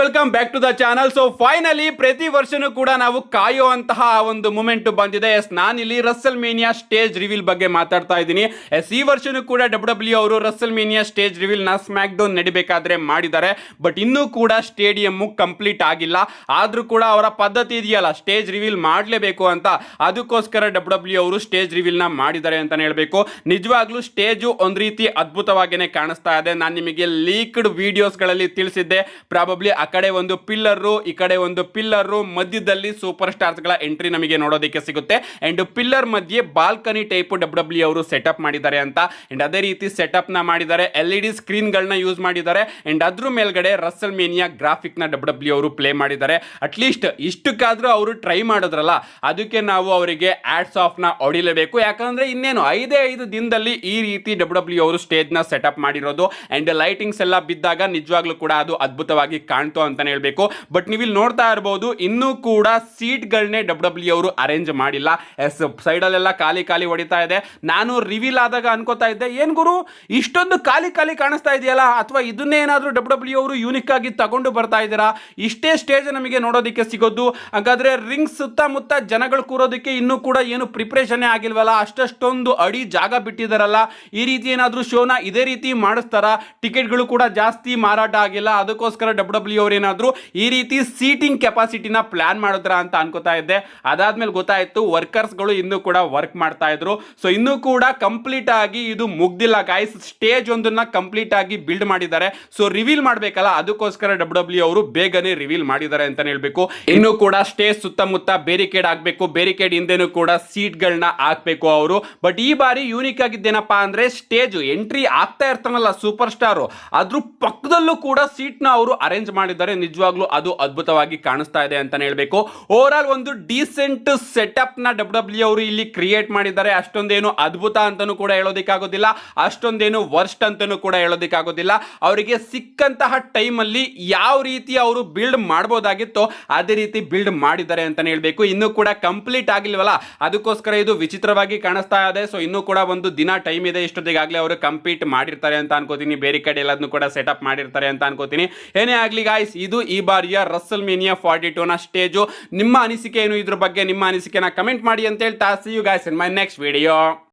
Welcome back to the channel. So finally ಪ್ರತಿ ವರ್ಷನೂ ಕೂಡ ನಾವು ಕಾಯುವಂತಹ ಒಂದು ಮೂಮೆಂಟ್ ಬಂದಿದೆ. ನಾನಿಲ್ಲಿ ರಸಲ್ ಮೇನಿಯಾ ಸ್ಟೇಜ್ ರಿವೀಲ್ ಬಗ್ಗೆ ಮಾತಾಡ್ತಾ ಇದ್ದೀನಿ. ಈ ವರ್ಷನೂ ಕೂಡ ಡಬ್ಲ್ಯೂ ಅವರು ರಸಲ್ ಮೇನಿಯಾ ಸ್ಟೇಜ್ ರಿವೀಲ್ ನ ಸ್ಮ್ಯಾಕ್ ಡೌನ್ ನಡಿಬೇಕಾದ್ರೆ ಮಾಡಿದ್ದಾರೆ. ಬಟ್ ಇನ್ನೂ ಕೂಡ ಸ್ಟೇಡಿಯಂ ಕಂಪ್ಲೀಟ್ ಆಗಿಲ್ಲ. ಆದ್ರೂ ಕೂಡ ಅವರ ಪದ್ಧತಿ ಇದೆಯಲ್ಲ ಸ್ಟೇಜ್ ರಿವೀಲ್ ಮಾಡಲೇಬೇಕು ಅಂತ, ಅದಕ್ಕೋಸ್ಕರ ಡಬ್ಲ್ಯೂ ಅವರು ಸ್ಟೇಜ್ ರಿವೀಲ್ ನ ಮಾಡಿದ್ದಾರೆ ಅಂತಾನೆ ಹೇಳ್ಬೇಕು. ನಿಜವಾಗ್ಲೂ ಸ್ಟೇಜು ಒಂದ್ ರೀತಿ ಅದ್ಭುತವಾಗಿನೇ ಕಾಣಿಸ್ತಾ ಇದೆ. ನಾನು ನಿಮಗೆ ಲೀಕ್ಡ್ ವಿಡಿಯೋಸ್ ಗಳಲ್ಲಿ ತಿಳಿಸಿದ್ದೆ, ಪ್ರಾಬಬ್ಲಿ ಆ ಕಡೆ ಒಂದು ಪಿಲ್ಲರು, ಈ ಕಡೆ ಒಂದು ಪಿಲ್ಲರು, ಮಧ್ಯದಲ್ಲಿ ಸೂಪರ್ ಸ್ಟಾರ್ಸ್ ಗಳ ಎಂಟ್ರಿ ನಮಗೆ ನೋಡೋದಕ್ಕೆ ಸಿಗುತ್ತೆ. ಅಂಡ್ ಪಿಲ್ಲರ್ ಮಧ್ಯೆ ಬಾಲ್ಕನಿ ಟೈಪ್ ಡಬ್ಲ್ಯೂ ಅವರು ಸೆಟಪ್ ಮಾಡಿದ್ದಾರೆ ಅಂತ. ಅಂಡ್ ಅದೇ ರೀತಿ ಸೆಟಪ್ ನ ಮಾಡಿದ್ದಾರೆ, LED ಸ್ಕ್ರೀನ್ ಗಳನ್ನ ಯೂಸ್ ಮಾಡಿದ್ದಾರೆ. ಅಂಡ್ ಅದ್ರ ಮೇಲ್ಗಡೆ ರಸಲ್ ಮೇನಿಯಾ ಗ್ರಾಫಿಕ್ ನ ಡಬ್ಲ್ಯೂ ಅವರು ಪ್ಲೇ ಮಾಡಿದ್ದಾರೆ. ಅಟ್ಲೀಸ್ಟ್ ಇಷ್ಟಕ್ಕಾದ್ರೂ ಅವರು ಟ್ರೈ ಮಾಡಿದ್ರಲ್ಲ, ಅದಕ್ಕೆ ನಾವು ಅವರಿಗೆ ಆಡ್ಸ್ ಆಫ್ ನ ಹೊಡಿಲೇಬೇಕು. ಯಾಕಂದ್ರೆ ಇನ್ನೇನು 5 ದಿನದಲ್ಲಿ ಈ ರೀತಿ ಡಬ್ಲ್ಯೂ ಅವರು ಸ್ಟೇಜ್ ನ ಸೆಟಪ್ ಮಾಡಿರೋದು. ಅಂಡ್ ಲೈಟಿಂಗ್ಸ್ ಎಲ್ಲ ಬಿದ್ದಾಗ ನಿಜವಾಗ್ಲೂ ಕೂಡ ಅದು ಅದ್ಭುತವಾಗಿ ಕಾಣ್ತು ಅಂತಾನೆ ಹೇಳ್ಬೇಕು. ಬಟ್ ನೀವು ಇಲ್ಲಿ ನೋಡ್ತಾ ಇರಬಹುದು, ಇನ್ನೂ ಕೂಡ ಸೀಟ್ ಗಳನ್ನೇ ಡಬ್ಲ್ಯೂ ಅವರು ಅರೇಂಜ್ ಮಾಡಿಲ್ಲ. ಸೈಡ್ ಅಲ್ಲೆಲ್ಲ ಖಾಲಿ ಹೊಡಿತಾ ಇದೆ. ನಾನು ರಿವೀಲ್ ಆದಾಗ ಅನ್ಕೋತಾ ಇದ್ದೆ, ಏನ್ ಗುರು ಇಷ್ಟೊಂದು ಖಾಲಿ ಕಾಣಿಸ್ತಾ ಇದೆಯಲ್ಲ, ಅಥವಾ ಇದನ್ನೇ ಏನಾದ್ರೂ ಡಬ್ಲ್ಯೂ ಅವರು ಯೂನಿಕ್ ಆಗಿ ತಗೊಂಡು ಬರ್ತಾ ಇದ್ದೀರಾ? ಇಷ್ಟೇ ಸ್ಟೇಜ್ ನಮಗೆ ನೋಡೋದಕ್ಕೆ ಸಿಗೋದು, ಹಾಗಾದ್ರೆ ರಿಂಗ್ ಸುತ್ತಮುತ್ತ ಜನಗಳು ಕೂರೋದಕ್ಕೆ ಇನ್ನೂ ಕೂಡ ಏನು ಪ್ರಿಪರೇಷನ್ ಆಗಿಲ್ವಲ್ಲ? ಅಷ್ಟೊಂದು ಅಡಿ ಜಾಗ ಬಿಟ್ಟಿದಾರಲ್ಲ, ಈ ರೀತಿ ಏನಾದ್ರೂ ಶೋನ ಇದೇ ರೀತಿ ಮಾಡಿಸ್ತಾರ? ಟಿಕೆಟ್ಗಳು ಕೂಡ ಜಾಸ್ತಿ ಮಾರಾಟ ಆಗಿಲ್ಲ, ಅದಕ್ಕೋಸ್ಕರ ಡಬ್ಲ್ಯೂ ಅವರು ಏನಾದ್ರು ಈ ರೀತಿ ಸೀಟಿಂಗ್ ಕೆಪಾಸಿಟಿನ ಪ್ಲಾನ್ ಮಾಡಿದ್ರ ಅಂತ ಅನ್ಕೋತಾ ಇದ್ದೆ. ಅದಾದ್ಮೇಲೆ ಗೊತ್ತಾಯ್ತು ವರ್ಕರ್ಸ್ ಗಳು ಇನ್ನೂ ಕೂಡ ವರ್ಕ್ ಮಾಡ್ತಾ ಇದ್ರು. ಸೊ ಇನ್ನೂ ಕೂಡ ಕಂಪ್ಲೀಟ್ ಆಗಿ ಇದು ಮುಗ್ದಿಲ್ಲ ಗೈಸ್. ಸ್ಟೇಜ್ ಒಂದನ್ನ ಕಂಪ್ಲೀಟ್ ಆಗಿ ಬಿಲ್ಡ್ ಮಾಡಿದ್ದಾರೆ. ಸೊ ರಿವೀಲ್ ಮಾಡ್ಬೇಕಲ್ಲ, ಅದಕ್ಕೋಸ್ಕರ ಡಬ್ಲ್ಯೂ ಅವರು ಬೇಗನೆ ರಿವೀಲ್ ಮಾಡಿದ್ದಾರೆ ಅಂತ ಹೇಳ್ಬೇಕು. ಇನ್ನೂ ಕೂಡ ಸ್ಟೇಜ್ ಸುತ್ತಮುತ್ತ ಬೇರಿಕೇಡ್ ಆಗ್ಬೇಕು, ಬೇರಿಕೇಡ್ ಹಿಂದೆನೂ ಕೂಡ ಸೀಟ್ ಗಳನ್ನ ಹಾಕ್ಬೇಕು ಅವರು. ಬಟ್ ಈ ಬಾರಿ ಯೂನಿಕ್ ಆಗಿದ್ದೇನಪ್ಪಾ ಅಂದ್ರೆ, ಸ್ಟೇಜ್ ಎಂಟ್ರಿ ಆಗ್ತಾ ಇರ್ತಾನಲ್ಲ ಸೂಪರ್ ಸ್ಟಾರ್, ಅದ್ರ ಪಕ್ಕದಲ್ಲೂ ಕೂಡ ಸೀಟ್ ನ ಅವರು ಅರೇಂಜ್ ಮಾಡಿದ್ದಾರೆ. ನಿಜವಾಗ್ಲೂ ಅದು ಅದ್ಭುತವಾಗಿ ಕಾಣಿಸ್ತಾ ಇದೆ ಅಂತಾನೆ ಹೇಳ್ಬೇಕು. ಓವರ್ ಆಲ್ ಒಂದು ಡೀಸೆಂಟ್ ಸೆಟಪ್ ನ ಡಬ್ಲ್ಯೂ ಅವರು ಇಲ್ಲಿ ಕ್ರಿಯೇಟ್ ಮಾಡಿದ್ದಾರೆ. ಅಷ್ಟೊಂದೇನು ಅದ್ಭುತ ಅಂತಾನೂ ಕೂಡ ಹೇಳೋದಕ್ಕಾಗೋದಿಲ್ಲ, ಅಷ್ಟೊಂದೇನು ವರ್ಸ್ಟ್ ಅಂತಾನೂ ಕೂಡ ಹೇಳೋದಕ್ಕಾಗೋದಿಲ್ಲ. ಅವರಿಗೆ ಸಿಕ್ಕಂತಹ ಟೈಮ್ ಅಲ್ಲಿ ಯಾವ ರೀತಿ ಅವರು ಬಿಲ್ಡ್ ಮಾಡಬಹುದಾಗಿತ್ತೋ ಅದೇ ರೀತಿ ಬಿಲ್ಡ್ ಮಾಡಿದ್ದಾರೆ ಅಂತಾನೆ ಹೇಳ್ಬೇಕು. ಇನ್ನೂ ಕೂಡ ಕಂಪ್ಲೀಟ್ ಆಗಿಲ್ವಲ್ಲ, ಅದಕ್ಕೋಸ್ಕರ ಇದು ವಿಚಿತ್ರವಾಗಿ ಕಾಣಿಸ್ತಾ ಇದೆ. ಸೊ ಇನ್ನೂ ಕೂಡ ಒಂದು ದಿನ ಟೈಮ್ ಇದೆ, ಇಷ್ಟೊತ್ತಿಗಾಗಲೇ ಅವರು ಕಂಪ್ಲೀಟ್ ಮಾಡಿರ್ತಾರೆ ಅಂತ ಅನ್ಕೋತೀನಿ. ಬೇರೆ ಕಡೆ ಎಲ್ಲದನ್ನು ಕೂಡ ಸೆಟಪ್ ಮಾಡಿರ್ತಾರೆ ಅಂತ ಅನ್ಕೋತೀನಿ. ಏನೇ ಆಗ್ಲಿ ಗಾಯ್ಸ್, ಇದು ಈ ಬಾರಿಯ ರಸಲ್ ಮೇನಿಯಾ 42 ನ ಸ್ಟೇಜು. ನಿಮ್ಮ ಅನಿಸಿಕೆ ಏನು ಇದ್ರ ಬಗ್ಗೆ? ನಿಮ್ಮ ಅನಿಸಿಕೆನ ಕಮೆಂಟ್ ಮಾಡಿ ಅಂತ ಹೇಳ್ತಾ, see you guys in my next video.